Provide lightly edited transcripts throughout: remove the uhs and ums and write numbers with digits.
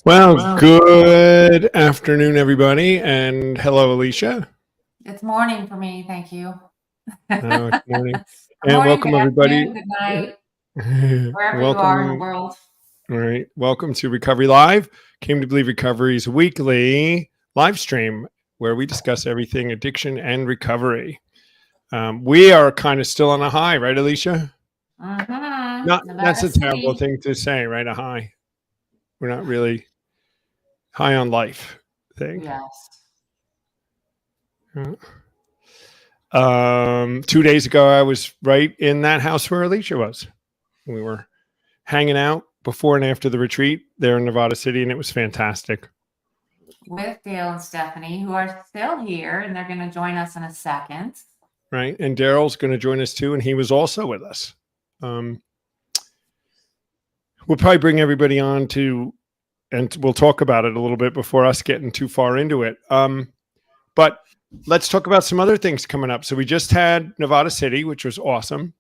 Well, good afternoon, everybody, and hello, Alicia. It's morning for me, thank you. It's morning. Good And morning, welcome, good everybody. afternoon, good night, wherever you are in the world. All right. Welcome to Recovery Live. Came to Believe Recovery's weekly live stream where we discuss everything addiction and recovery. We are kind of still on a high, right, Alicia? That's a terrible thing to say, right? A high. We're not really high on life thing. Yes. 2 days ago, I was right in that house where Alicia was. We were hanging out before and after the retreat there in Nevada City, and it was fantastic. With Dale and Stephanie, who are still here, and they're going to join us in a second. Right. And Daryl's going to join us too, and he was also with us. We'll probably bring everybody on and we'll talk about it a little bit before us getting too far into it. But let's talk about some other things coming up. So we just had Nevada City, which was awesome.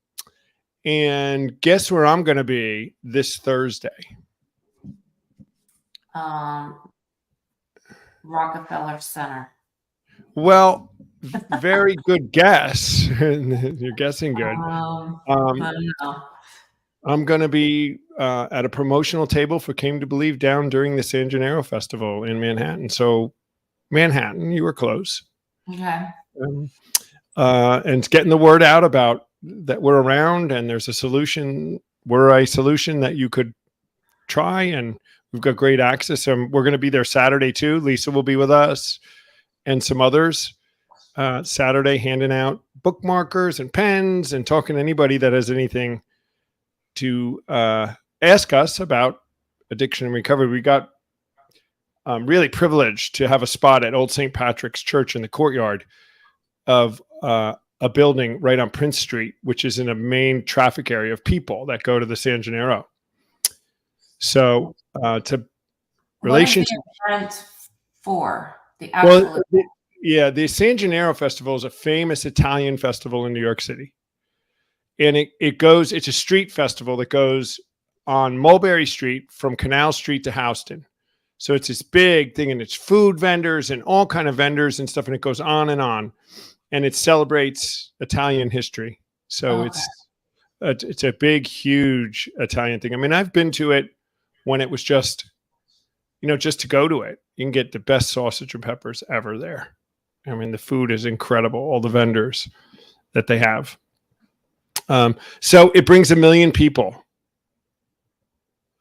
And guess where I'm going to be this Thursday? Rockefeller Center. Well, very good guess. You're guessing good. I don't know. I'm going to be at a promotional table for Came to Believe down during the San Gennaro Festival in Manhattan. So Manhattan, you were close. Okay. And it's getting the word out about that we're around and there's a solution. We're a solution that you could try, and we've got great access. And we're going to be there Saturday too. Lisa will be with us and some others Saturday, handing out bookmarkers and pens and talking to anybody that has anything to ask us about addiction and recovery. We got really privileged to have a spot at Old St. Patrick's Church in the courtyard of a building right on Prince Street, which is in a main traffic area of people that go to the San Gennaro. So to relationship. What is the event for? The actual the San Gennaro Festival is a famous Italian festival in New York City. And it's a street festival that goes on Mulberry Street from Canal Street to Houston. So it's this big thing, and it's food vendors and all kind of vendors and stuff. And it goes on, and it celebrates Italian history. So it's a big, huge Italian thing. I mean, I've been to it when it was just to go to it. You can get the best sausage and peppers ever there. I mean, the food is incredible. All the vendors that they have. So it brings 1 million people.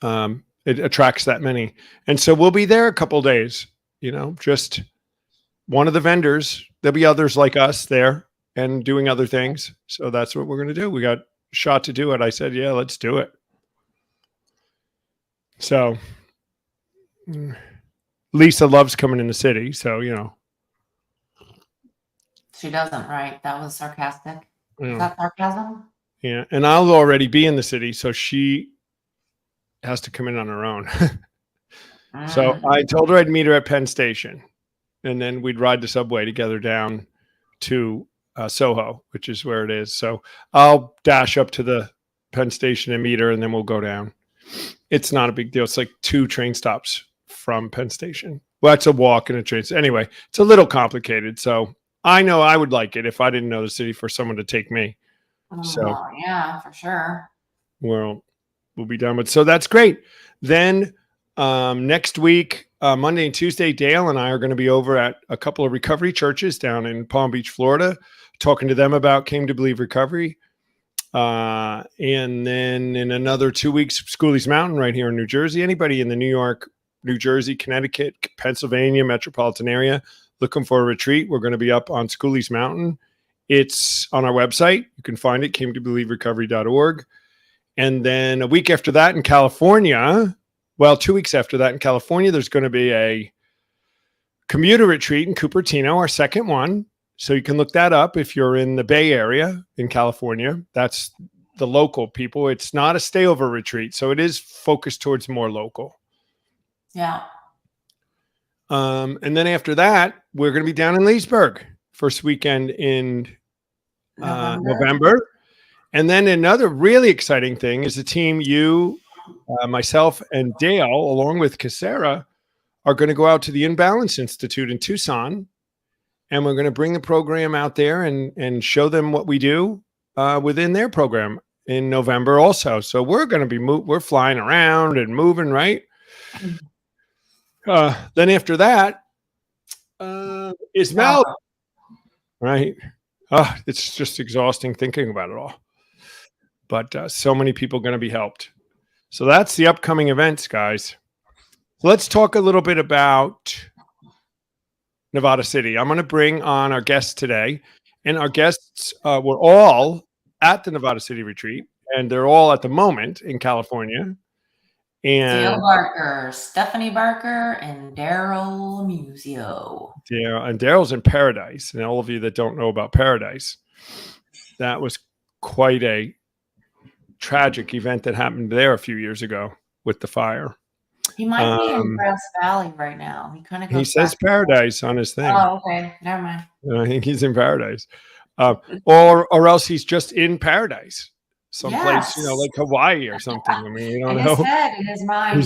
It attracts that many. And so we'll be there a couple days, just one of the vendors. There'll be others like us there and doing other things. So that's what we're going to do. We got a shot to do it. I said, yeah, let's do it. So Lisa loves coming in the city. So, She doesn't, right? That was sarcastic. Is that sarcasm? Yeah. And I'll already be in the city. So she has to come in on her own. So I told her I'd meet her at Penn Station, and then we'd ride the subway together down to Soho, which is where it is. So I'll dash up to the Penn Station and meet her, and then we'll go down. It's not a big deal. It's like 2 train stops from Penn Station. Well, it's a walk and a train. Anyway, it's a little complicated. So I know I would like it if I didn't know the city for someone to take me. So Oh, yeah, for sure. we'll be done with. So that's great. Then next week, Monday and Tuesday, Dale and I are going to be over at a couple of recovery churches down in Palm Beach, Florida, talking to them about Came to Believe Recovery. And then in another 2 weeks, Schoolies Mountain right here in New Jersey. Anybody in the New York, New Jersey, Connecticut, Pennsylvania metropolitan area looking for a retreat, we're going to be up on Schoolies Mountain. It's on our website. You can find it, cametobelieverecovery.org. And then a week after that in California, 2 weeks after that in California, there's going to be a commuter retreat in Cupertino, our second one. So you can look that up if you're in the Bay Area in California. That's the local people. It's not a stayover retreat. So it is focused towards more local. Yeah. And then after that, we're going to be down in Leesburg first weekend in November. And then another really exciting thing is the team, myself and Dale, along with Casera, are going to go out to the Imbalance Institute in Tucson. And we're going to bring the program out there and show them what we do within their program in November also. So we're going to be we're flying around and moving, right? Then after that is Mel, right? It's just exhausting thinking about it all. But so many people going to be helped. So that's the upcoming events, guys. So let's talk a little bit about Nevada City. I'm going to bring on our guests today, and our guests were all at the Nevada City retreat, and they're all at the moment in California. And Dale Barker, Stephanie Barker, and Daryl Musio. Yeah, and Daryl's in Paradise, and all of you that don't know about Paradise, that was quite a tragic event that happened there a few years ago with the fire. He might be in Grass Valley right now. He kind of goes. He says Paradise on his thing. Oh, okay. Never mind. I think he's in Paradise, or else he's just in Paradise, someplace, like Hawaii or something. I mean, you don't know. In his head, in his mind,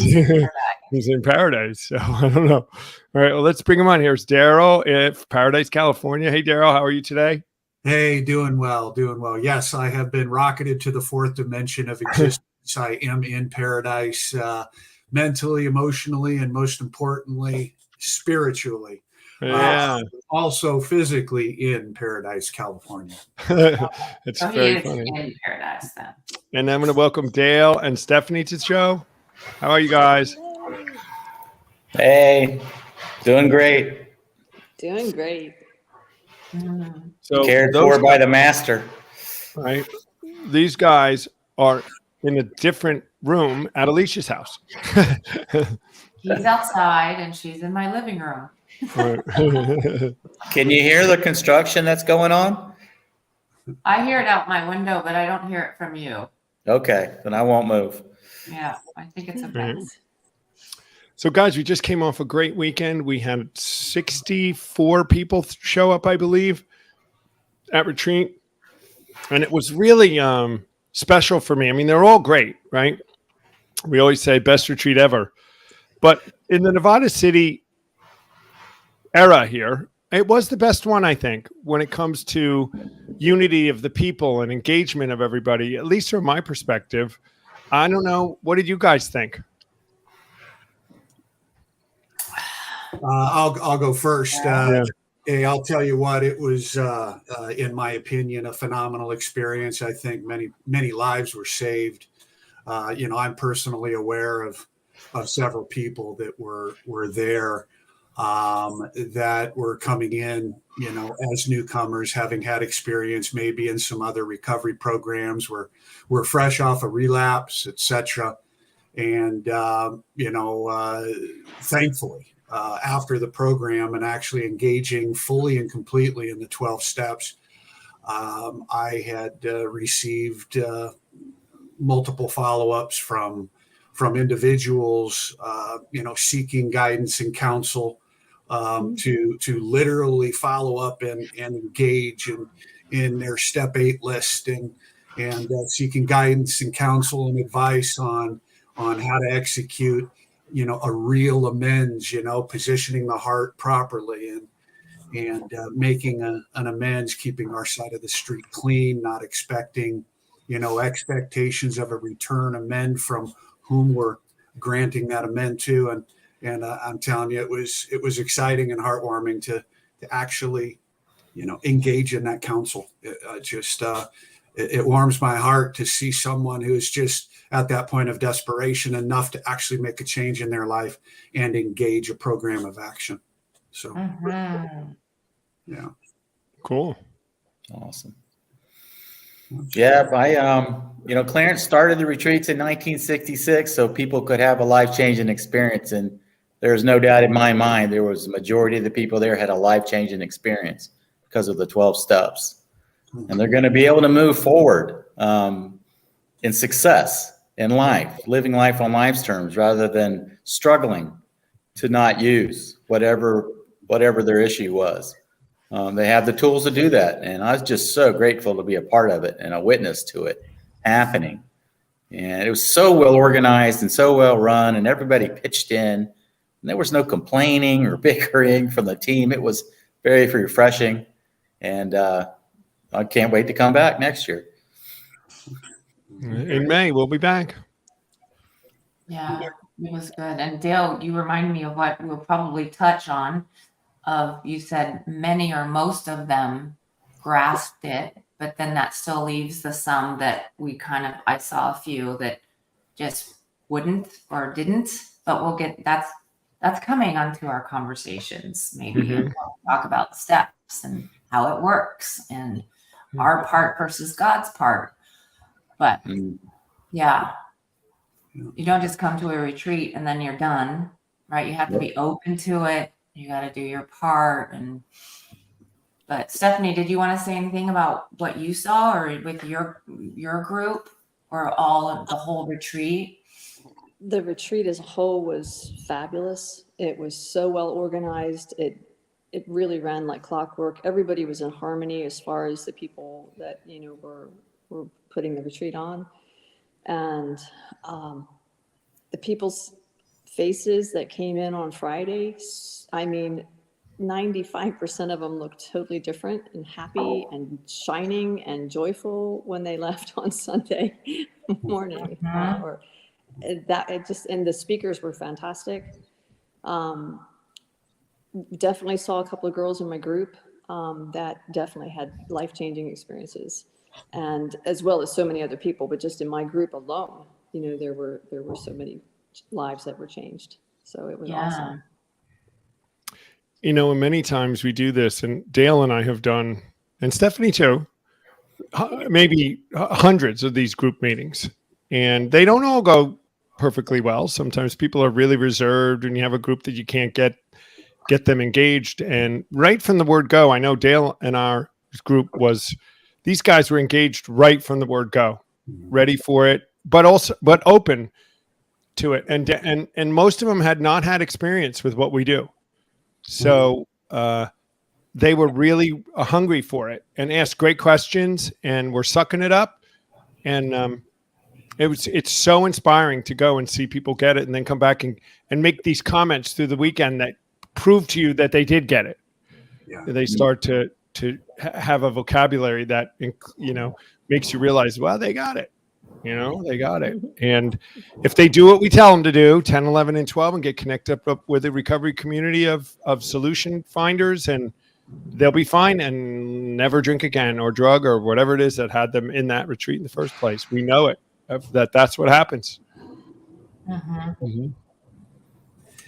he's in Paradise. So I don't know. All right, well, let's bring him on. Here's Daryl at Paradise, California. Hey, Daryl, how are you today? Hey, doing well, doing well. Yes, I have been rocketed to the 4th dimension of existence. I am in Paradise. Mentally, emotionally, and most importantly, spiritually. Yeah. Also physically in Paradise, California. It's very funny. In Paradise, then. And I'm going to welcome Dale and Stephanie to the show. How are you guys? Hey, doing great. Doing great. So Cared for by the master. Right. These guys are in a different room at Alicia's house. He's outside and she's in my living room. Can you hear the construction that's going on? I hear it out my window, but I don't hear it from you. Okay, then I won't move. Yeah, I think it's okay. So, guys, we just came off a great weekend. We had 64 people show up, I believe, at retreat. And it was really special for me. I mean, they're all great, right? We always say best retreat ever. But in the Nevada City era here, it was the best one, I think, when it comes to unity of the people and engagement of everybody, at least from my perspective. I don't know. What did you guys think? I'll go first. Hey, I'll tell you what, it was, in my opinion, a phenomenal experience. I think many lives were saved. I'm personally aware of several people that were there that were coming in, as newcomers, having had experience maybe in some other recovery programs, were fresh off a relapse, etc. And thankfully, after the program and actually engaging fully and completely in the 12 steps, I had received multiple follow-ups from individuals, seeking guidance and counsel, to literally follow up and engage in their step 8 list and seeking guidance and counsel and advice on on how to execute, a real amends, positioning the heart properly and making an amends, keeping our side of the street clean, not expecting, expectations of a return amend from whom we're granting that amend to. And I'm telling you, it was exciting and heartwarming to actually, engage in that council. It warms my heart to see someone who is just at that point of desperation enough to actually make a change in their life and engage a program of action. So, Mhm. yeah. Cool. Awesome. Yeah, Clarence started the retreats in 1966 so people could have a life-changing experience. And there's no doubt in my mind, there was a majority of the people there had a life-changing experience because of the 12 steps. And they're going to be able to move forward in success in life, living life on life's terms rather than struggling to not use whatever their issue was. They have the tools to do that. And I was just so grateful to be a part of it and a witness to it happening. And it was so well organized and so well run, and everybody pitched in. And there was no complaining or bickering from the team. It was very refreshing. And I can't wait to come back next year. In May, we'll be back. Yeah, it was good. And Dale, you remind me of what we'll probably touch on. You said many or most of them grasped it, but then that still leaves the some that I saw a few that just wouldn't or didn't, but we'll get, that's coming onto our conversations maybe. And we'll talk about the steps and how it works and our part versus God's part. But yeah, you don't just come to a retreat and then you're done, right? You have to be open to it. You got to do your part. But Stephanie, did you want to say anything about what you saw or with your group or the whole retreat? The retreat as a whole was fabulous. It was so well organized. It really ran like clockwork. Everybody was in harmony as far as the people that, were putting the retreat on. And the people's faces that came in on Friday, 95% of them looked totally different and happy and shining and joyful when they left on Sunday morning. And the speakers were fantastic. Definitely saw a couple of girls in my group that definitely had life-changing experiences, and as well as so many other people. But just in my group alone, there were so many lives that were changed. So it was awesome. And many times we do this, and Dale and I have done, and Stephanie too, maybe hundreds of these group meetings, and they don't all go perfectly well. Sometimes people are really reserved, and you have a group that you can't get them engaged. And right from the word go, I know Dale and our group these guys were engaged right from the word go, ready for it, but open to it. And most of them had not had experience with what we do. So they were really hungry for it and asked great questions and were sucking it up. And it's so inspiring to go and see people get it and then come back and make these comments through the weekend that prove to you that they did get it. Yeah. They start to have a vocabulary that, makes you realize, well, they got it. They got it. And if they do what we tell them to do, 10, 11, and 12, and get connected up with a recovery community of solution finders, and they'll be fine and never drink again or drug or whatever it is that had them in that retreat in the first place. We know it, that's what happens.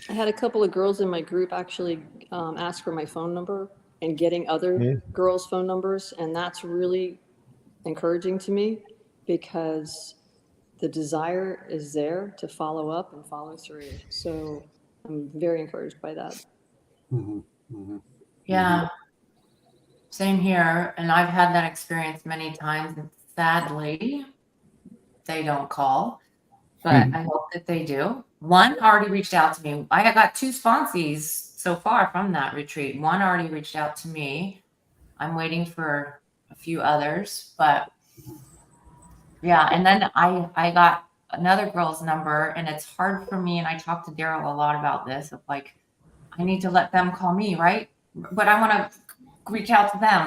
I had a couple of girls in my group actually ask for my phone number and getting other girls' phone numbers. And that's really encouraging to me, because the desire is there to follow up and follow through. So I'm very encouraged by that. Yeah, same here. And I've had that experience many times. And sadly, they don't call, but I hope that they do. One already reached out to me. I got 2 sponsees so far from that retreat. One already reached out to me. I'm waiting for a few others, but yeah. And then I got another girl's number, and it's hard for me. And I talk to Daryl a lot about this of like, I need to let them call me, right? But I want to reach out to them.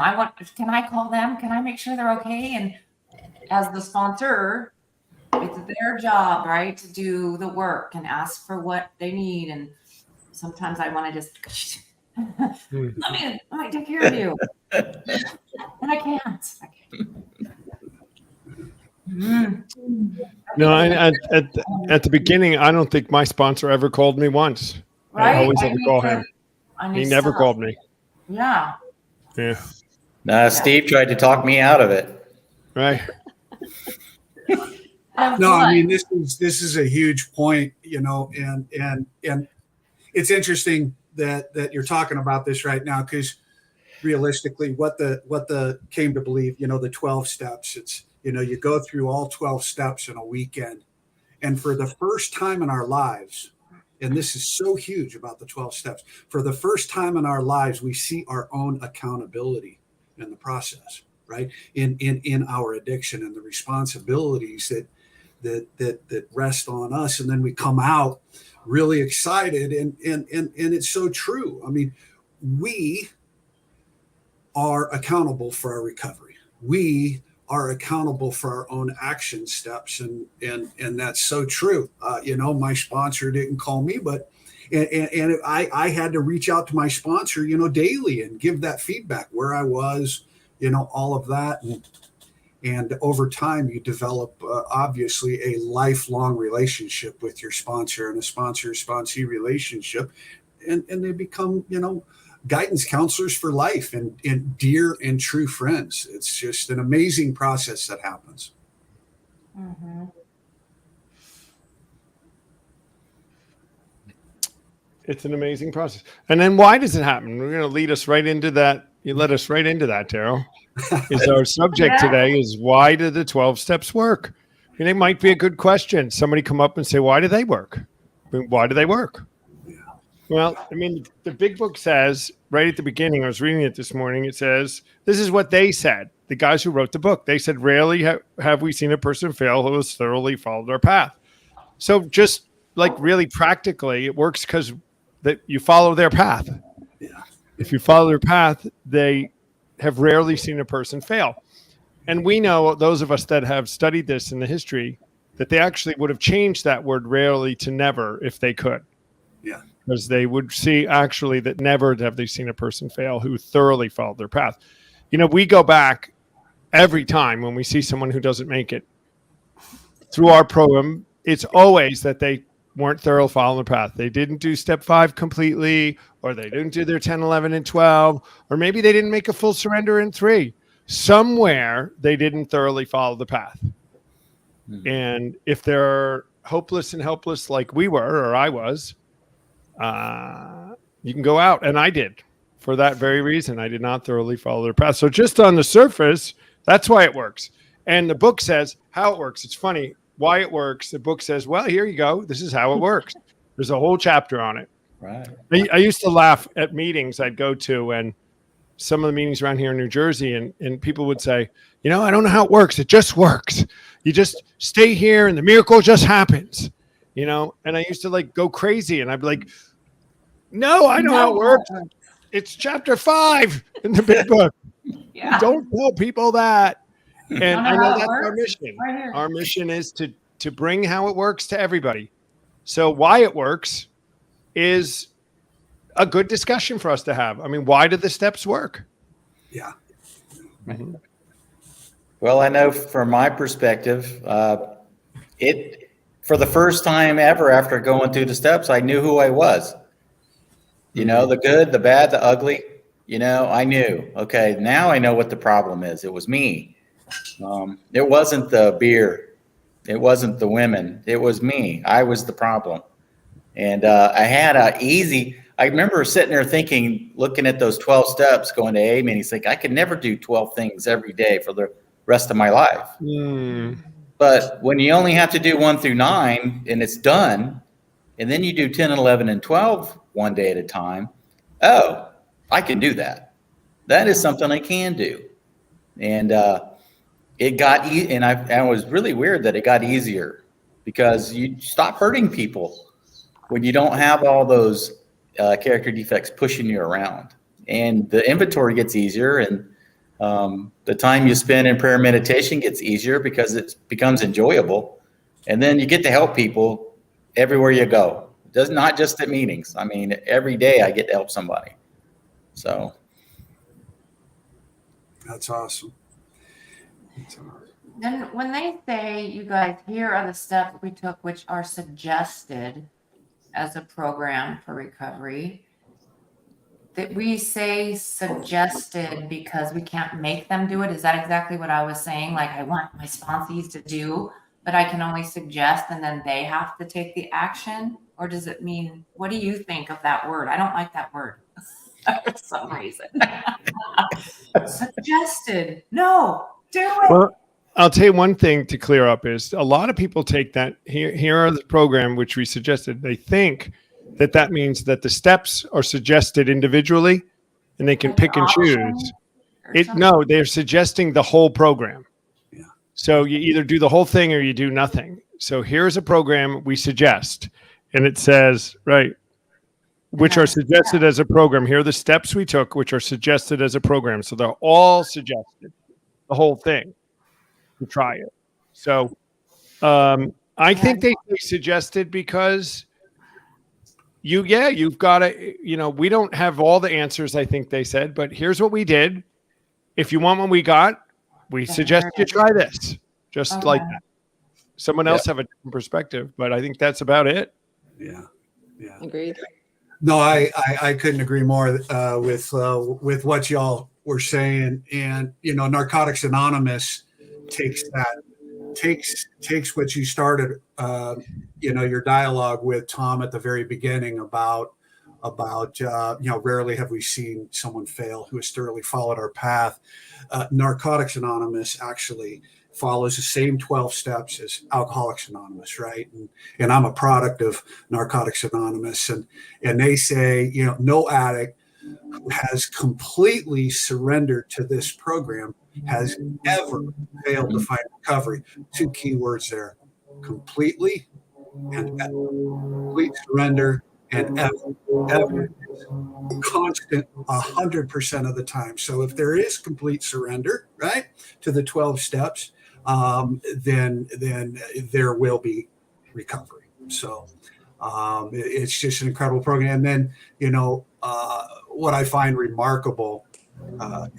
Can I call them? Can I make sure they're okay? And as the sponsor, it's their job, right, to do the work and ask for what they need. And sometimes I want to just let me take care of you, and I can't. No, at the beginning, I don't think my sponsor ever called me once. Right? I always had to call him. He never called me. Yeah. Yeah. Steve tried to talk me out of it. Right. No, I mean, this is a huge point, you know, and it's interesting that you're talking about this right now, because realistically, what the came to believe, you know, the 12 steps, it's, you know, you go through all 12 steps in a weekend, and for the first time in our lives, and this is so huge about the 12 steps, for the first time in our lives, we see our own accountability in the process, right? In our addiction and the responsibilities that rest on us. And then we come out really excited, and it's so true. I mean, we are accountable for our recovery. We are accountable for our own action steps, and that's so true. You know, my sponsor didn't call me, but and I had to reach out to my sponsor, you know, daily and give that feedback where I was, you know, all of that. And over time, you develop, obviously, a lifelong relationship with your sponsor, and a sponsor-sponsee relationship. And they become, you know, guidance counselors for life, and dear and true friends. It's just an amazing process that happens. Mm-hmm. It's an amazing process. And then why does it happen? We're going to lead us right into that. You led us right into that, Daryl. Is our subject today is why do the 12 steps work? And it might be a good question. Somebody come up and say, why do they work? I mean, why do they work? Well, I mean, the big book says right at the beginning, I was reading it this morning, it says, this is what they said. The guys who wrote the book, they said, rarely have we seen a person fail who has thoroughly followed our path. So just like really practically, it works because that you follow their path. Yeah. If you follow their path, they have rarely seen a person fail. And we know, those of us that have studied this in the history, that they actually would have changed that word rarely to never if they could. Yeah. Because they would see actually that never have they seen a person fail who thoroughly followed their path. You know, we go back every time when we see someone who doesn't make it through our program, it's always that they weren't thorough following the path. They didn't do step 5 completely, or they didn't do their 10, 11, and 12, or maybe they didn't make a full surrender in 3. Somewhere they didn't thoroughly follow the path. And if they're hopeless and helpless like we were, or I was, you can go out, and I did. For that very reason, I did not thoroughly follow their path. So just on the surface, that's why it works. And the book says how it works. It's funny. Why it works, the book says, well, here you go. This is how it works. There's a whole chapter on it. Right. I used to laugh at meetings I'd go to, and some of the meetings around here in New Jersey, and people would say, you know, I don't know how it works. It just works. You just stay here and the miracle just happens, you know? And I used to like go crazy, and I'd be like, no, I know how it works. It's chapter 5 in the big book. Yeah. Don't tell people that. And I know that's our mission. Right here. Our mission is to bring how it works to everybody. So why it works is a good discussion for us to have. I mean, why do the steps work? Yeah. Mm-hmm. Well, I know from my perspective, it for the first time ever after going through the steps, I knew who I was. You know, the good, the bad, the ugly. You know, I knew. Okay, now I know what the problem is. It was me. It wasn't the beer. It wasn't the women. It was me. I was the problem. And I had I remember sitting there thinking, looking at those 12 steps, going to AA meetings, like I could never do 12 things every day for the rest of my life. But when you only have to do 1 through 9 and it's done, and then you do 10 and 11 and 12 one day at a time, oh, I can do that. That is something I can do. And it got and it was really weird that it got easier because you stop hurting people when you don't have all those character defects pushing you around, and the inventory gets easier, and the time you spend in prayer meditation gets easier because it becomes enjoyable, and then you get to help people everywhere you go. Does not just at meetings. I mean, every day I get to help somebody. So That's awesome. Then when they say, you guys, here are the steps we took which are suggested as a program for recovery, that we say suggested because we can't make them do it. Is that exactly what I was saying? Like, I want my sponsees to do, but I can only suggest and then they have to take the action? Or does it mean, what do you think of that word? I don't like that word for some reason. Suggested. No, do it. Well, I'll tell you one thing to clear up is a lot of people take that here are the program which we suggested. They think that means that the steps are suggested individually and they can Like pick an and option choose. or something? No, they're suggesting the whole program. Yeah. So you either do the whole thing or you do nothing. So here's a program we suggest, and it says, right, which are suggested as a program. Here are the steps we took, which are suggested as a program. So they're all suggested, the whole thing, to try it. So I think they suggested because you've got to, we don't have all the answers, I think they said, but here's what we did. If you want what we got, we suggest you try this, just like that. Someone else have a different perspective, but I think that's about it. Yeah. Yeah. Agreed. No, I couldn't agree more with what y'all were saying. And, Narcotics Anonymous takes what you started, your dialogue with Tom at the very beginning about rarely have we seen someone fail who has thoroughly followed our path. Narcotics Anonymous actually follows the same 12 steps as Alcoholics Anonymous, right? And I'm a product of Narcotics Anonymous, and they say, no addict who has completely surrendered to this program has ever failed to find recovery. Two key words there: completely and ever. Complete surrender and ever. Constant 100% of the time. So if there is complete surrender, right, to the 12 steps, then there will be recovery. So it's just an incredible program. And then, what I find remarkable,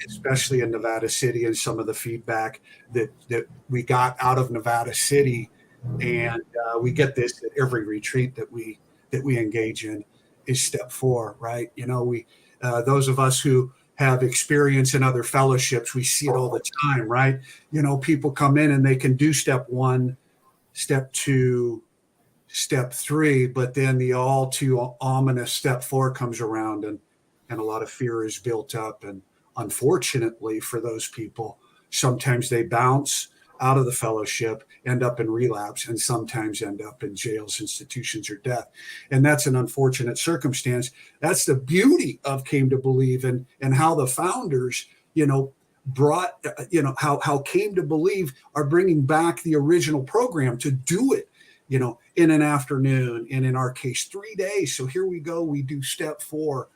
especially in Nevada City, and some of the feedback that we got out of Nevada City, and we get this at every retreat that we engage in, is step 4, right? We those of us who have experience in other fellowships, we see it all the time, right? People come in and they can do step 1, step 2, step 3, but then the all too ominous step 4 comes around, and a lot of fear is built up. And unfortunately for those people, sometimes they bounce out of the fellowship, end up in relapse, and sometimes end up in jails, institutions, or death. And that's an unfortunate circumstance. That's the beauty of Came to Believe, and how the founders, brought, how Came to Believe are bringing back the original program to do it, in an afternoon, and in our case, 3 days. So here we go. We do step 4.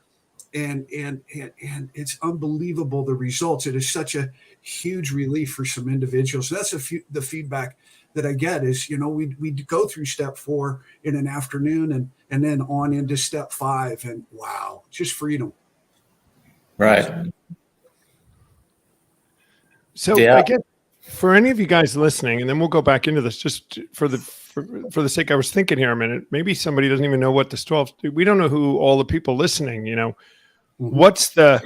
And it's unbelievable, the results. It is such a huge relief for some individuals. So that's the feedback that I get is, we go through step 4 in an afternoon, and then on into step 5, and wow, just freedom. right. So Yeah. I guess for any of you guys listening, and then we'll go back into this just for the sake, I was thinking here a minute, maybe somebody doesn't even know what this 12, we don't know who all the people listening, what's the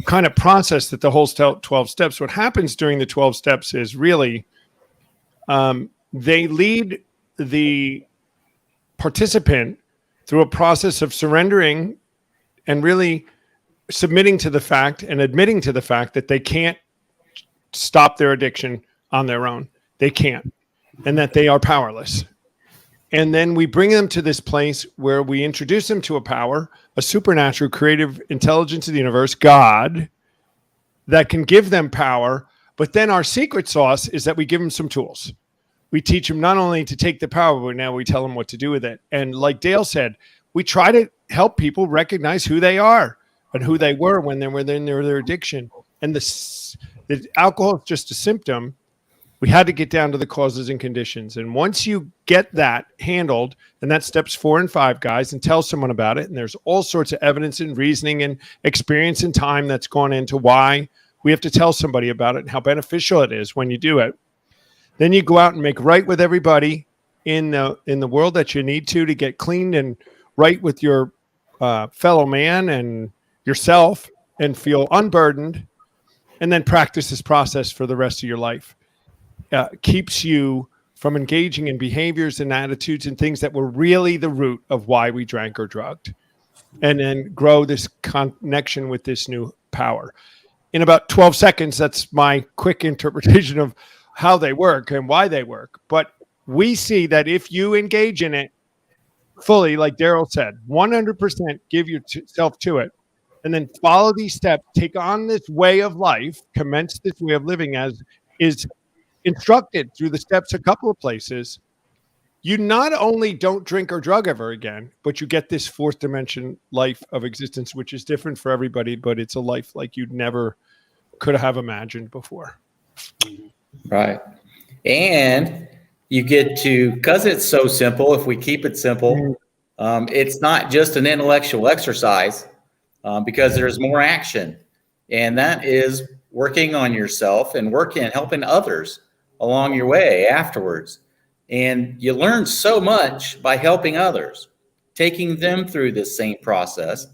kind of process that the whole 12 steps, what happens during the 12 steps is really, they lead the participant through a process of surrendering and really submitting to the fact and admitting to the fact that they can't stop their addiction on their own. They can't, and that they are powerless. And then we bring them to this place where we introduce them to a power, a supernatural creative intelligence of the universe, God, that can give them power. But then our secret sauce is that we give them some tools. we teach them not only to take the power, but now we tell them what to do with it. And like Dale said, we try to help people recognize who they are and who they were when they were in their addiction. And the alcohol is just a symptom. We had to get down to the causes and conditions. And once you get that handled, and that's steps 4 and 5, guys, and tell someone about it. And there's all sorts of evidence and reasoning and experience and time that's gone into why we have to tell somebody about it and how beneficial it is when you do it. Then you go out and make right with everybody in the world that you need to get clean and right with your fellow man and yourself and feel unburdened, and then practice this process for the rest of your life. Keeps you from engaging in behaviors and attitudes and things that were really the root of why we drank or drugged, and then grow this connection with this new power. In about 12 seconds, that's my quick interpretation of how they work and why they work. But we see that if you engage in it fully, like Daryl said, 100% give yourself to it, and then follow these steps, take on this way of life, commence this way of living as is instructed through the steps a couple of places, you not only don't drink or drug ever again, but you get this 4th dimension life of existence, which is different for everybody, but it's a life like you'd never could have imagined before. Right. And you get to, because it's so simple, if we keep it simple, it's not just an intellectual exercise, because there's more action. And that is working on yourself and helping others along your way afterwards. And you learn so much by helping others, taking them through this same process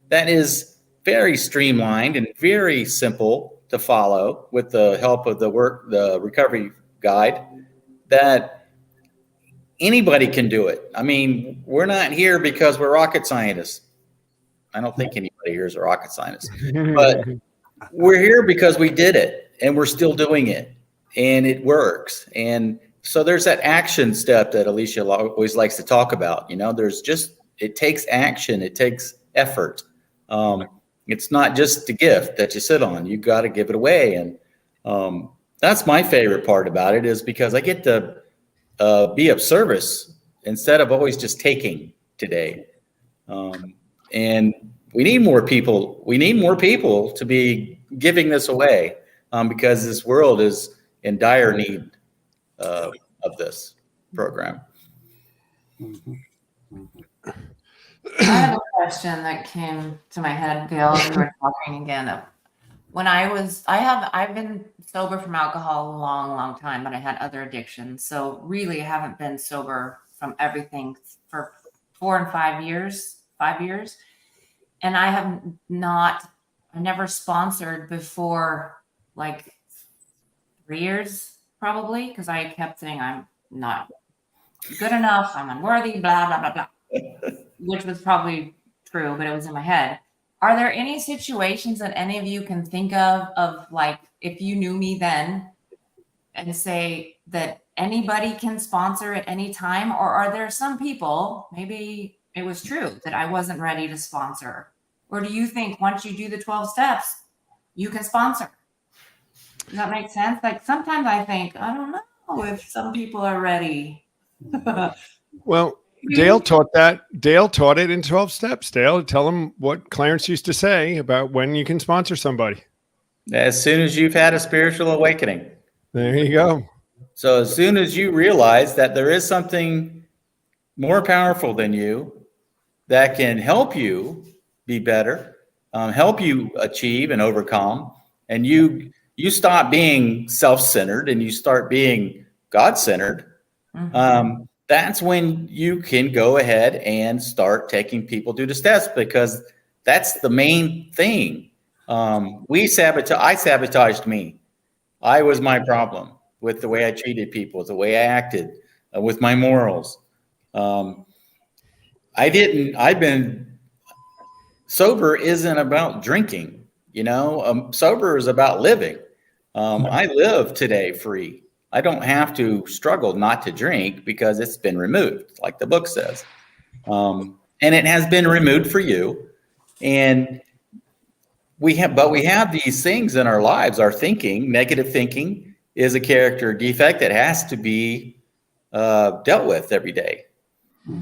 that is very streamlined and very simple to follow with the help of the recovery guide, that anybody can do it. I mean, we're not here because we're rocket scientists. I don't think anybody here is a rocket scientist, but we're here because we did it and we're still doing it and it works. And so there's that action step that Alicia always likes to talk about. You know, it takes action. It takes effort. It's not just a gift that you sit on. You got to give it away. And that's my favorite part about it, is because I get to be of service instead of always just taking today. And we need more people. We need more people to be giving this away, because this world is in dire need of this program. I have a question that came to my head, Dale, as we were talking again. When I've been sober from alcohol a long, long time, but I had other addictions. So really haven't been sober from everything for 4 and 5 years. And I never sponsored before like 3 years, probably, because I kept saying I'm not good enough, I'm unworthy, blah, blah, blah, blah, which was probably true, but it was in my head. Are there any situations that any of you can think of like, if you knew me then, and say that anybody can sponsor at any time? Or are there some people, maybe it was true that I wasn't ready to sponsor? Or do you think once you do the 12 steps, you can sponsor? Does that make sense? Like sometimes I think, I don't know if some people are ready. Well, Dale taught that. Dale taught it in 12 steps. Dale, tell them what Clarence used to say about when you can sponsor somebody. As soon as you've had a spiritual awakening. There you go. So as soon as you realize that there is something more powerful than you that can help you be better, help you achieve and overcome, and you stop being self-centered and you start being God-centered, that's when you can go ahead and start taking people through the steps, because that's the main thing. I sabotaged me. I was my problem with the way I treated people, the way I acted, with my morals. Sober isn't about drinking, sober is about living. I live today free. I don't have to struggle not to drink because it's been removed, like the book says. And it has been removed for you. And we have these things in our lives. Our thinking, negative thinking, is a character defect that has to be dealt with every day.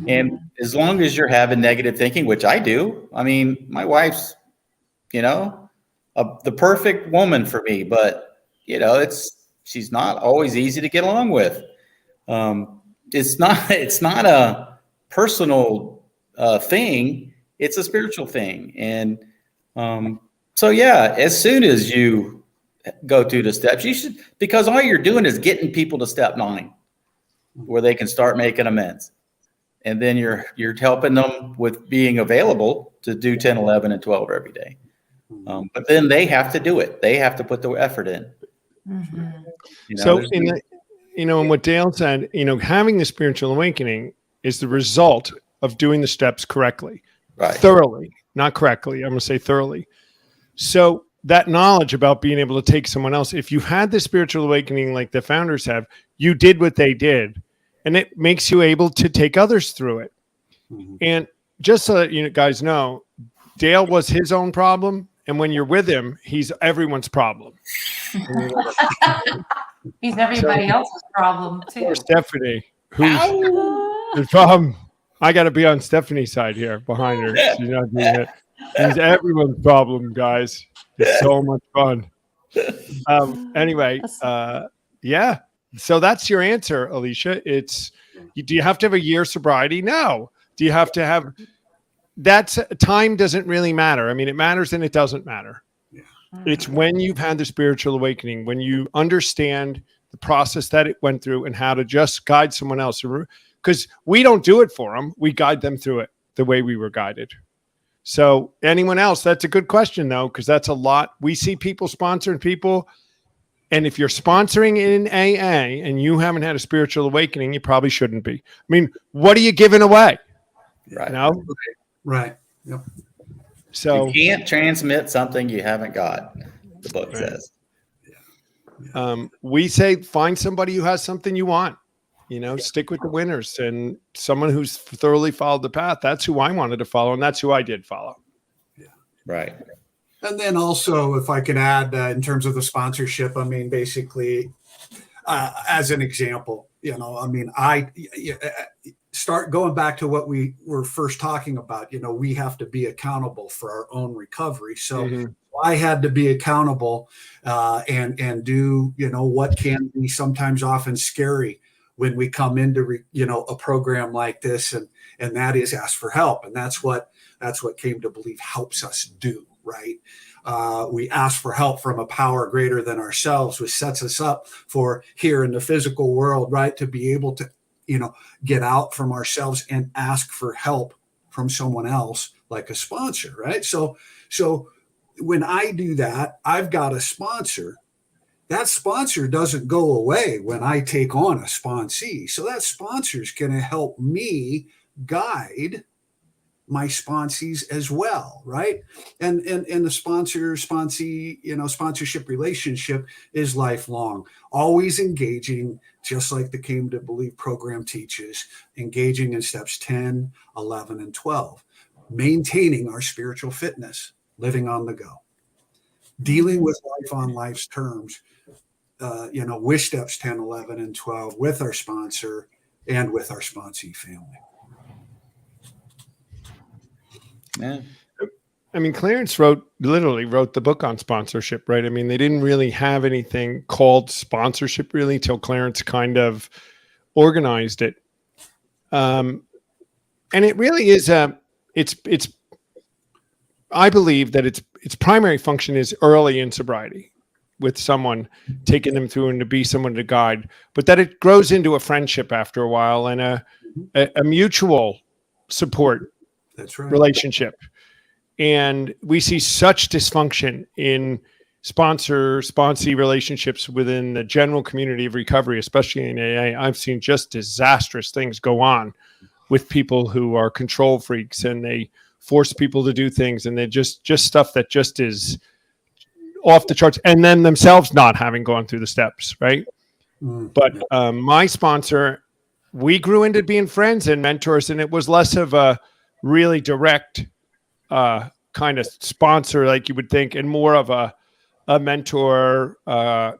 And as long as you're having negative thinking, which I do, I mean, my wife's, the perfect woman for me, but she's not always easy to get along with. It's not a personal thing. It's a spiritual thing. And so, yeah, as soon as you go through the steps, you should, because all you're doing is getting people to step 9 where they can start making amends. And then you're helping them with being available to do 10, 11, and 12 every day. But then they have to do it. They have to put the effort in. So and what Dale said, having the spiritual awakening is the result of doing the steps correctly, Right. thoroughly, not correctly. I'm going to say thoroughly. So that knowledge about being able to take someone else, if you had the spiritual awakening like the founders have, you did what they did, and it makes you able to take others through it. And just so that you guys know, Dale was his own problem, and when you're with him, he's everyone's problem. He's everybody else's problem too. Or Stephanie, who's the problem. I got to be on Stephanie's side here behind her. She's not doing it. He's everyone's problem, guys. It's so much fun. Anyway, yeah. So that's your answer, Alicia. Do you have to have a year sobriety? No. Do you have to have time doesn't really matter. I mean, it matters and it doesn't matter. Yeah. It's when you've had the spiritual awakening, when you understand the process that it went through and how to just guide someone else. Because we don't do it for them. We guide them through it the way we were guided. So anyone else, that's a good question though, because that's a lot. We see people sponsoring people. And if you're sponsoring in AA and you haven't had a spiritual awakening, you probably shouldn't be. I mean, what are you giving away? Right. No? Right. Yep. So you can't transmit something you haven't got, the book says. we say find somebody who has something you want. Stick with the winners and someone who's thoroughly followed the path. That's who I wanted to follow, and that's who I did follow. Yeah. Right. And then also, if I could add, in terms of the sponsorship, I mean, basically, as an example, I start going back to what we were first talking about. We have to be accountable for our own recovery. So I had to be accountable and do, what can be sometimes often scary when we come into, a program like this, and that is ask for help. And that's what Came to Believe helps us do. Right. We ask for help from a power greater than ourselves, which sets us up for here in the physical world, right, to be able to, get out from ourselves and ask for help from someone else, like a sponsor. Right. So when I do that, I've got a sponsor. That sponsor doesn't go away when I take on a sponsee. So that sponsor is going to help me guide my sponsees as well, right? And the sponsee, sponsorship relationship is lifelong, always engaging, just like the Came to Believe program teaches, engaging in steps 10, 11, and 12, maintaining our spiritual fitness, living on the go, dealing with life on life's terms, with steps 10, 11, and 12, with our sponsor and with our sponsee family. Yeah. I mean, Clarence literally wrote the book on sponsorship, right? I mean, they didn't really have anything called sponsorship really till Clarence kind of organized it. And it really is I believe that its primary function is early in sobriety with someone, taking them through and to be someone to guide, but that it grows into a friendship after a while and a mutual support. That's right. Relationship. And we see such dysfunction in sponsee relationships within the general community of recovery, especially in AA. I've seen just disastrous things go on with people who are control freaks and they force people to do things and they just stuff that just is off the charts, and then themselves not having gone through the steps, right? But my sponsor, we grew into being friends and mentors, and it was less of a really direct kind of sponsor like you would think, and more of a mentor,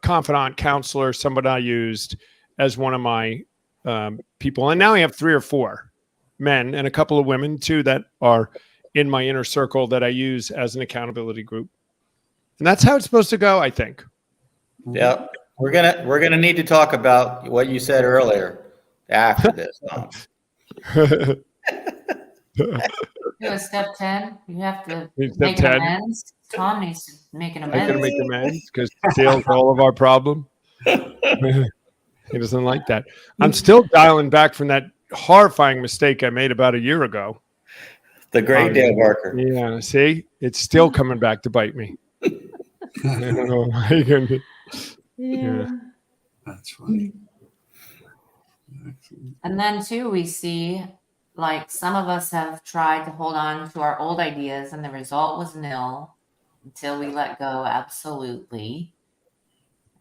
confidant, counselor, somebody I used as one of my people. And now I have 3 or 4 men and a couple of women too that are in my inner circle that I use as an accountability group. And that's how it's supposed to go, I think. Yeah, we're gonna need to talk about what you said earlier after this. Do a step 10. You have to Step make 10. amends. Tom needs to make an I'm going to amends. make amends because Dale's all of our problem. He doesn't like that. I'm still dialing back from that horrifying mistake I made about a year ago. The great Dale Barker. Yeah, see? It's still coming back to bite me. I don't know why you're gonna- Yeah. That's funny. And then too, we see like some of us have tried to hold on to our old ideas and the result was nil until we let go. Absolutely.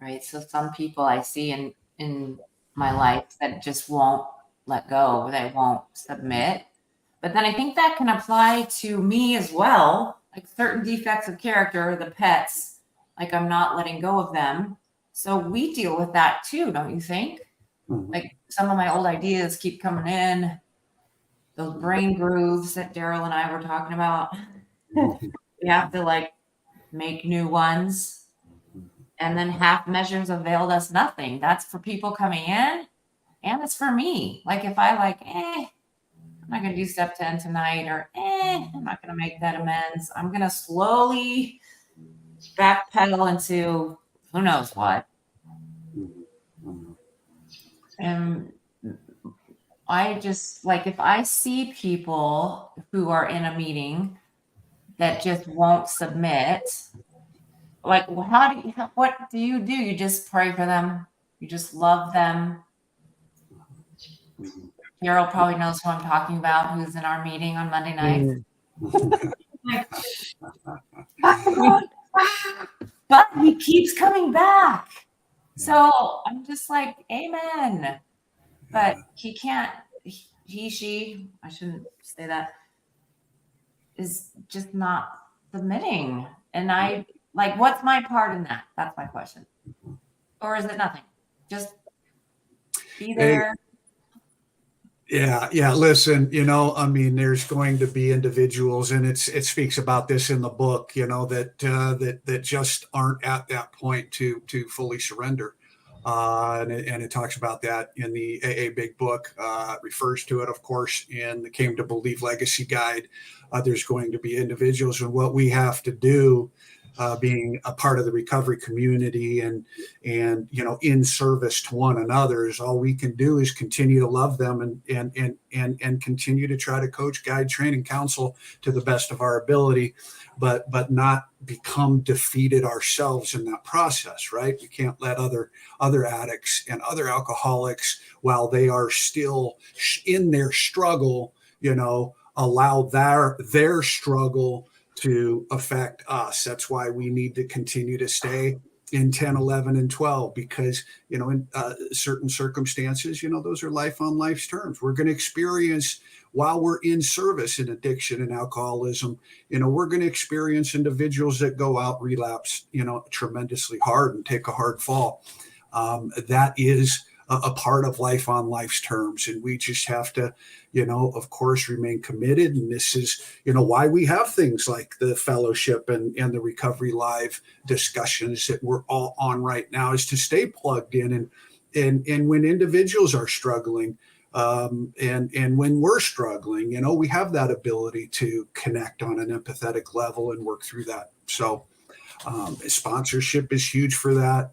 Right. So some people I see in my life that just won't let go, they won't submit. But then I think that can apply to me as well, like certain defects of character, the pets, like I'm not letting go of them. So we deal with that too, don't you think? Mhm. Like some of my old ideas keep coming in, those brain grooves that Daryl and I were talking about. We have to like make new ones. And then half measures availed us nothing. That's for people coming in and it's for me. Like if I like, I'm not going to do step 10 tonight or I'm not going to make that amends. I'm going to slowly backpedal into who knows what. And I just like if I see people who are in a meeting that just won't submit, like what do? You just pray for them. You just love them. Daryl probably knows who I'm talking about, who's in our meeting on Monday night. But he keeps coming back. So I'm just like, amen. But he can't, she, I shouldn't say that, is just not submitting. And I like, what's my part in that? That's my question. Or is it nothing? Just be there. Yeah. Listen, I mean, there's going to be individuals, and it speaks about this in the book, that just aren't at that point to fully surrender. And it talks about that in the AA Big Book, refers to it, of course, in the Came to Believe Legacy Guide. There's going to be individuals, and what we have to do, being a part of the recovery community and in service to one another, is all we can do is continue to love them and continue to try to coach, guide, train, and counsel to the best of our ability, but not become defeated ourselves in that process. Right? We can't let other addicts and other alcoholics, while they are still in their struggle, allow their struggle to affect us. That's why we need to continue to stay in 10, 11, and 12, because, in certain circumstances, those are life on life's terms. We're going to experience, while we're in service in addiction and alcoholism, we're going to experience individuals that go out, relapse, tremendously hard and take a hard fall. That is a part of life on life's terms. And we just have to, of course, remain committed. And this is, why we have things like the fellowship and the Recovery Live discussions that we're all on right now, is to stay plugged in. And when individuals are struggling, and when we're struggling, we have that ability to connect on an empathetic level and work through that. So sponsorship is huge for that.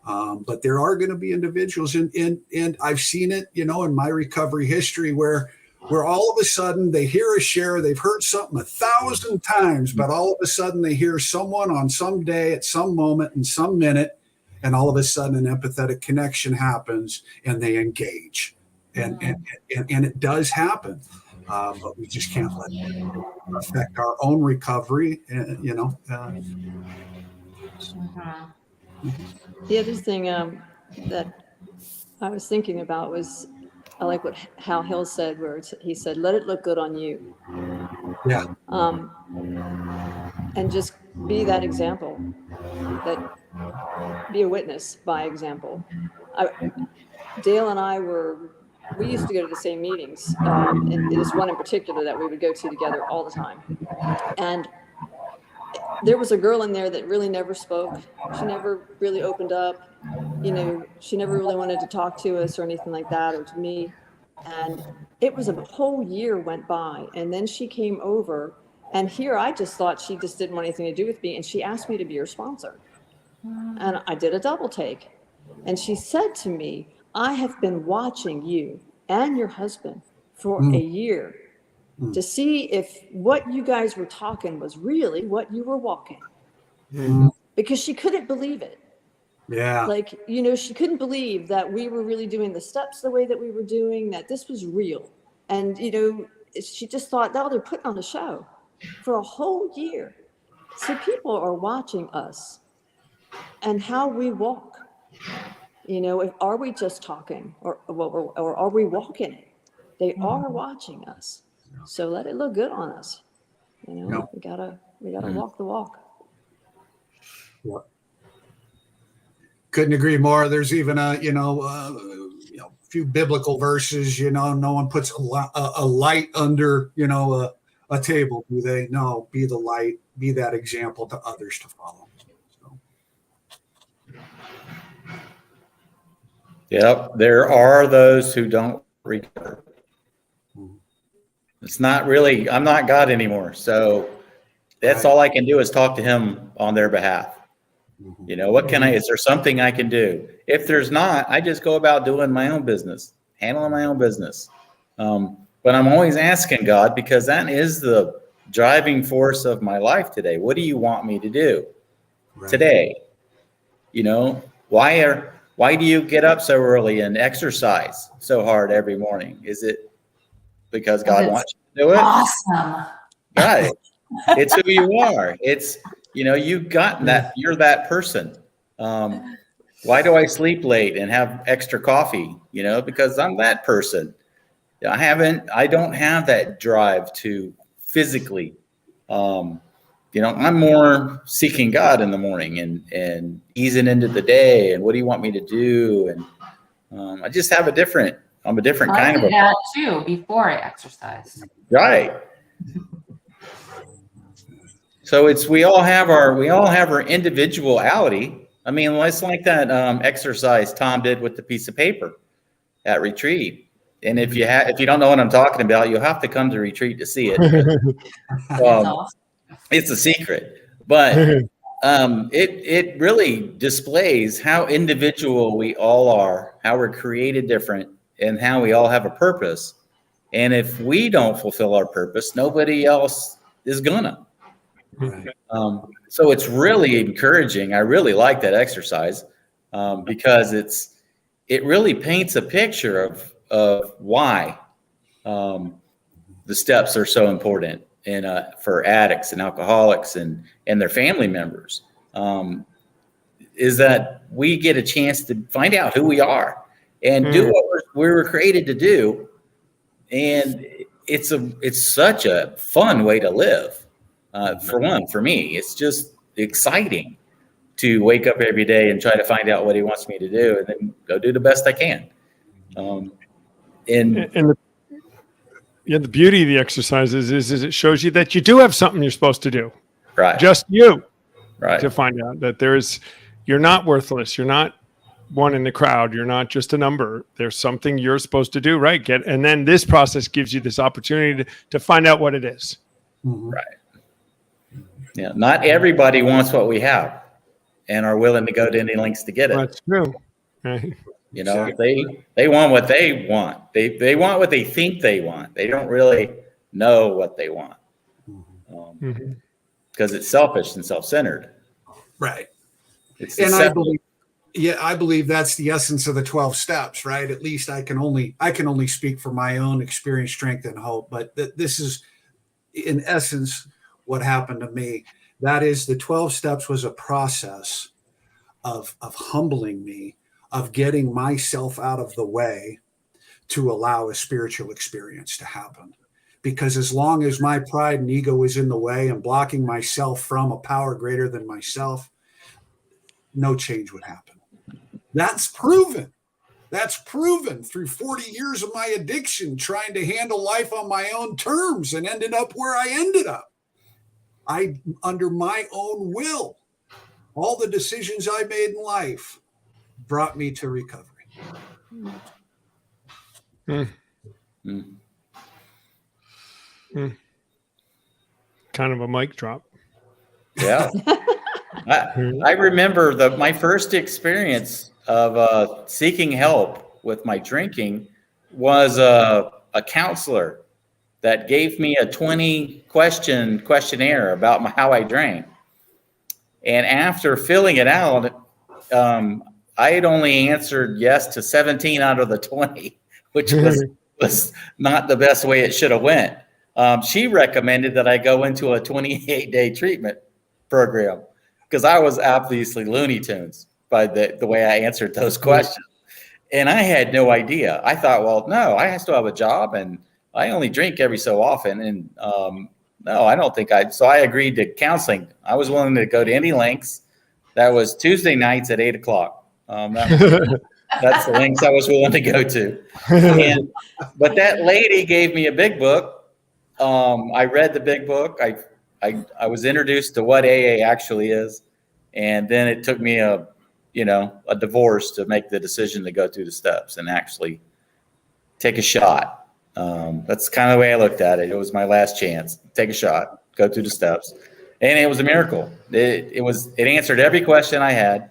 But there are going to be individuals, and I've seen it, in my recovery history, where all of a sudden they hear a share, they've heard something 1,000 times, but all of a sudden they hear someone on some day, at some moment, in some minute, and all of a sudden an empathetic connection happens and they engage. And it does happen, but we just can't let it affect our own recovery, The other thing that I was thinking about was, I like what Hal Hill said, where he said, "Let it look good on you." Yeah. And just be that example, be a witness by example. Dale and I were we used to go to the same meetings, and there's one in particular that we would go to together all the time. And there was a girl in there that really never spoke. She never really opened up. You know, she never really wanted to talk to us or anything like that, or to me. And it was a whole year went by, and then she came over, and here I just thought she just didn't want anything to do with me, and she asked me to be her sponsor. And I did a double take. And she said to me, I have been watching you and your husband for a year to see if what you guys were talking was really what you were walking. Because she couldn't believe it. Yeah. Like, you know, she couldn't believe that we were really doing the steps the way that we were doing, that this was real. And, you know, she just thought, no, they're putting on a show for a whole year. So people are watching us and how we walk. You know, are we just talking or are we walking it? They are watching us. So let it look good on us. You know, we gotta walk the walk. Yeah. Couldn't agree more. There's even a few biblical verses. You know, no one puts a light under a table, do they? No, be the light, be that example to others to follow. So. Yep, there are those who don't recover. It's not really, I'm not God anymore. So that's all I can do is talk to him on their behalf. You know, what can is there something I can do? If there's not, I just go about doing my own business, handling my own business. But I'm always asking God, because that is the driving force of my life today. What do you want me to do today? You know, why do you get up so early and exercise so hard every morning? Is it because God wants you to do it? Awesome. Right. It's who you are. It's, you know, you've gotten that, you're that person. Why do I sleep late and have extra coffee? You know, because I'm that person. I don't have that drive to physically, you know, I'm more seeking God in the morning and easing into the day. And what do you want me to do? And I just have I'm a different kind of a that too before I exercise. Right. So we all have our individuality. I mean, it's like that exercise Tom did with the piece of paper at retreat. And if you don't know what I'm talking about, you'll have to come to retreat to see it. It's a secret, but it really displays how individual we all are, how we're created different, and how we all have a purpose. And if we don't fulfill our purpose, nobody else is gonna. Right. So it's really encouraging. I really like that exercise because it really paints a picture of why the steps are so important for addicts and alcoholics and their family members. Is that we get a chance to find out who we are and do what we were created to do. And it's such a fun way to live. For me, it's just exciting to wake up every day and try to find out what he wants me to do and then go do the best I can. The beauty of the exercises is it shows you that you do have something you're supposed to do. Right. Just you. Right. To find out that you're not worthless. You're not one in the crowd. You're not just a number. There's something you're supposed to do, right? And then this process gives you this opportunity to find out what it is. Right. Yeah. Not everybody wants what we have and are willing to go to any lengths to get it. That's true. Right. You know, they want what they want. They want what they think they want. They don't really know what they want. Because it's selfish and self-centered. Right. And I believe that's the essence of the 12 steps, right? At least I can only speak for my own experience, strength, and hope. But this is, in essence, what happened to me. That is, the 12 steps was a process of humbling me, of getting myself out of the way to allow a spiritual experience to happen. Because as long as my pride and ego is in the way and blocking myself from a power greater than myself, no change would happen. That's proven. That's proven through 40 years of my addiction, trying to handle life on my own terms and ended up where I ended up. Under my own will, all the decisions I made in life brought me to recovery. Mm. Mm. Mm. Kind of a mic drop. Yeah. I remember my first experience of seeking help with my drinking was a counselor that gave me a 20-question questionnaire about how I drank. And after filling it out, I had only answered yes to 17 out of the 20, which was not the best way it should have went. She recommended that I go into a 28-day treatment program because I was obviously Looney Tunes by the way I answered those questions. And I had no idea. I thought, well, no, I still have a job and I only drink every so often. And no, I don't think so I agreed to counseling. I was willing to go to any lengths. That was Tuesday nights at 8:00. That's the lengths I was willing to go to. But that lady gave me a big book. I read the big book. I was introduced to what AA actually is. And then it took me a divorce to make the decision to go through the steps and actually take a shot. That's kind of the way I looked at it. It was my last chance. Take a shot, go through the steps. And it was a miracle. It answered every question I had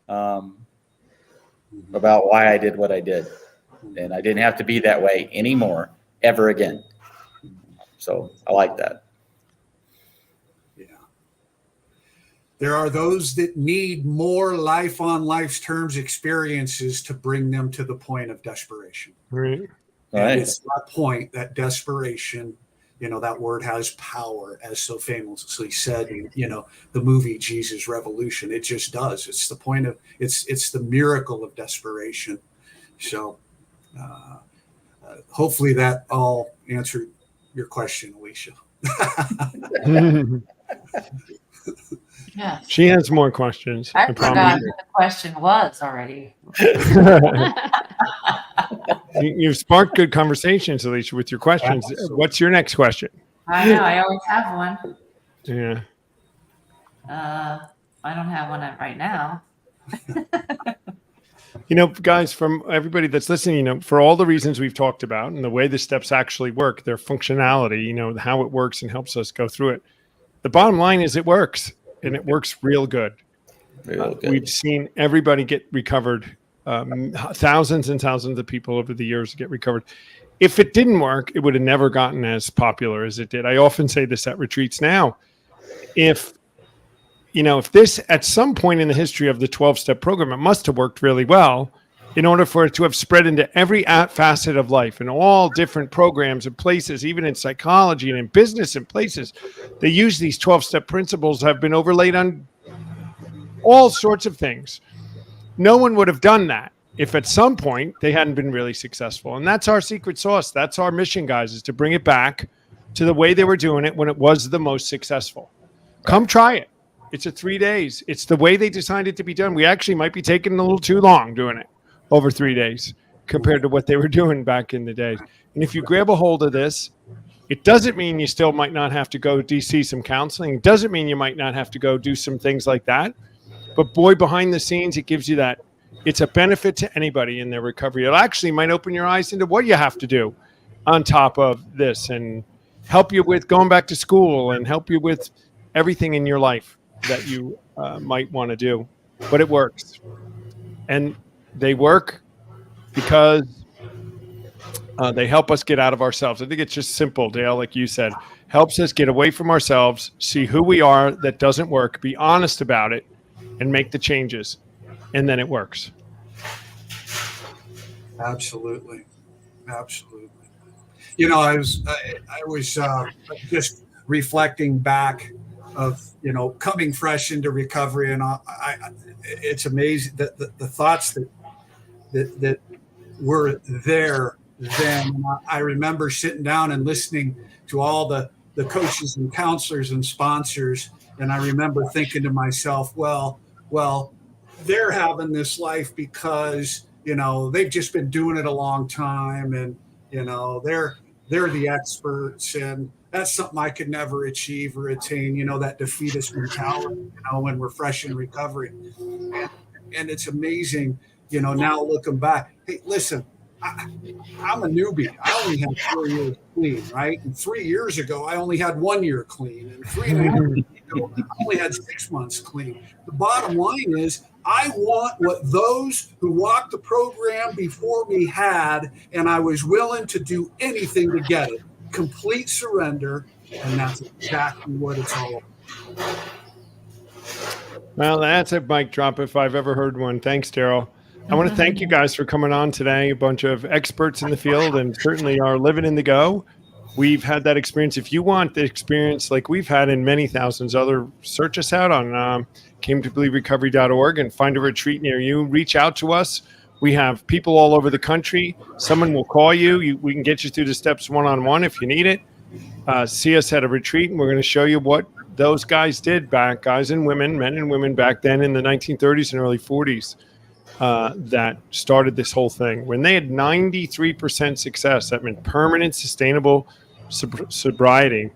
about why I did what I did. And I didn't have to be that way anymore, ever again. So I like that. Yeah. There are those that need more life on life's terms experiences to bring them to the point of desperation. Right. And it's that point, that desperation, that word has power, as so famously said in, the movie Jesus Revolution. It just does. It's the point of, it's the miracle of desperation. So hopefully that all answered your question, Alicia. Yes. She has more questions. I forgot promise. what the question was already. You've sparked good conversations, Alicia, with your questions. Absolutely. What's your next question? I know. I always have one. Yeah. I don't have one right now. Guys, from everybody that's listening, for all the reasons we've talked about and the way the steps actually work, their functionality, how it works and helps us go through it. The bottom line is it works, and it works real good. Real good. We've seen everybody get recovered. Thousands and thousands of people over the years get recovered. If it didn't work, it would have never gotten as popular as it did. I often say this at retreats now. If this at some point in the history of the 12-step program, it must have worked really well in order for it to have spread into every facet of life and all different programs and places, even in psychology and in business and places. They use these 12-step principles have been overlaid on all sorts of things. No one would have done that if at some point they hadn't been really successful. And that's our secret sauce. That's our mission, guys, is to bring it back to the way they were doing it when it was the most successful. Come try it. It's 3 days. It's the way they designed it to be done. We actually might be taking a little too long doing it over 3 days compared to what they were doing back in the day. And if you grab a hold of this, it doesn't mean you still might not have to go see some counseling. It doesn't mean you might not have to go do some things like that. But boy, behind the scenes, it gives you that. It's a benefit to anybody in their recovery. It actually might open your eyes into what you have to do on top of this and help you with going back to school and help you with everything in your life that you might want to do. But it works. And they work because they help us get out of ourselves. I think it's just simple, Dale, like you said. Helps us get away from ourselves, see who we are that doesn't work, be honest about it, and make the changes. And then it works. Absolutely. Absolutely. I was just reflecting back of, coming fresh into recovery, and it's amazing that the thoughts that were there then. I remember sitting down and listening to all the coaches and counselors and sponsors. And I remember thinking to myself, well, they're having this life because they've just been doing it a long time, and they're the experts, and that's something I could never achieve or attain. That defeatist mentality. When we're fresh in recovery, and it's amazing. Now looking back, hey, listen, I'm a newbie. I only had 4 years clean, right? And 3 years ago, I only had 1 year clean, and 3.5 years ago, I only had 6 months clean. The bottom line is, I want what those who walked the program before me had, and I was willing to do anything to get it. Complete surrender, and that's exactly what it's all about. Well, that's a mic drop if I've ever heard one. Thanks, Daryl. I want to thank you guys for coming on today. A bunch of experts in the field and certainly are living in the go. We've had that experience. If you want the experience like we've had in many thousands other, search us out on cametobelieverecovery.org and find a retreat near you. Reach out to us. We have people all over the country. Someone will call you. We can get you through the steps one-on-one if you need it. See us at a retreat, and we're going to show you what those guys did back, guys and women, men and women back then in the 1930s and early 40s. That started this whole thing. When they had 93% success, that meant permanent, sustainable sobriety.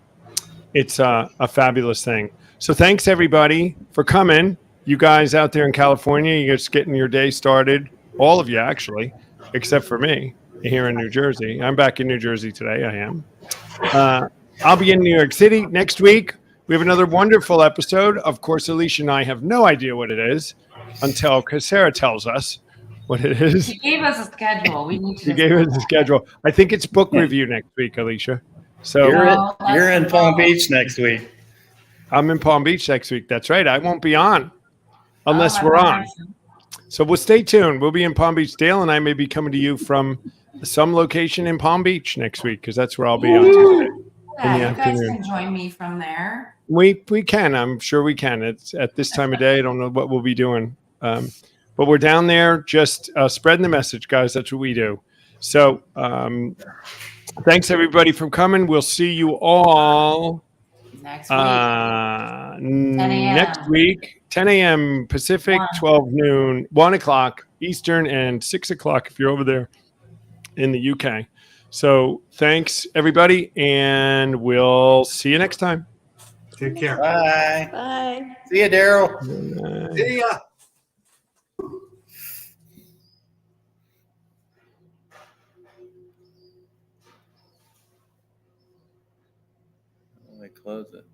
It's a fabulous thing. So thanks, everybody, for coming. You guys out there in California, you're just getting your day started. All of you, actually, except for me here in New Jersey. I'm back in New Jersey today. I am. I'll be in New York City next week. We have another wonderful episode. Of course, Alicia and I have no idea what it is until Sarah tells us what it is. He gave us a schedule. We need to. She gave us a schedule. I think it's book review next week, Alicia. So You're in Palm Beach next week. I'm in Palm Beach next week. That's right. I won't be on unless Oh, we're on. awesome. So we'll stay tuned. We'll be in Palm Beach. Dale and I may be coming to you from some location in Palm Beach next week because that's where I'll be on Tuesday. Yeah, in the you guys afternoon. can join me from there. We can. I'm sure we can. It's at this time of day. I don't know what we'll be doing. But we're down there just spreading the message, guys. That's what we do. So thanks, everybody, for coming. We'll see you all Next week. next week, 10 a.m. Pacific, 12 noon, 1 o'clock Eastern, and 6 o'clock if you're over there in the UK. So thanks, everybody, and we'll see you next time. Take care. Bye. Bye. See you, Daryl. See ya. Let me close it.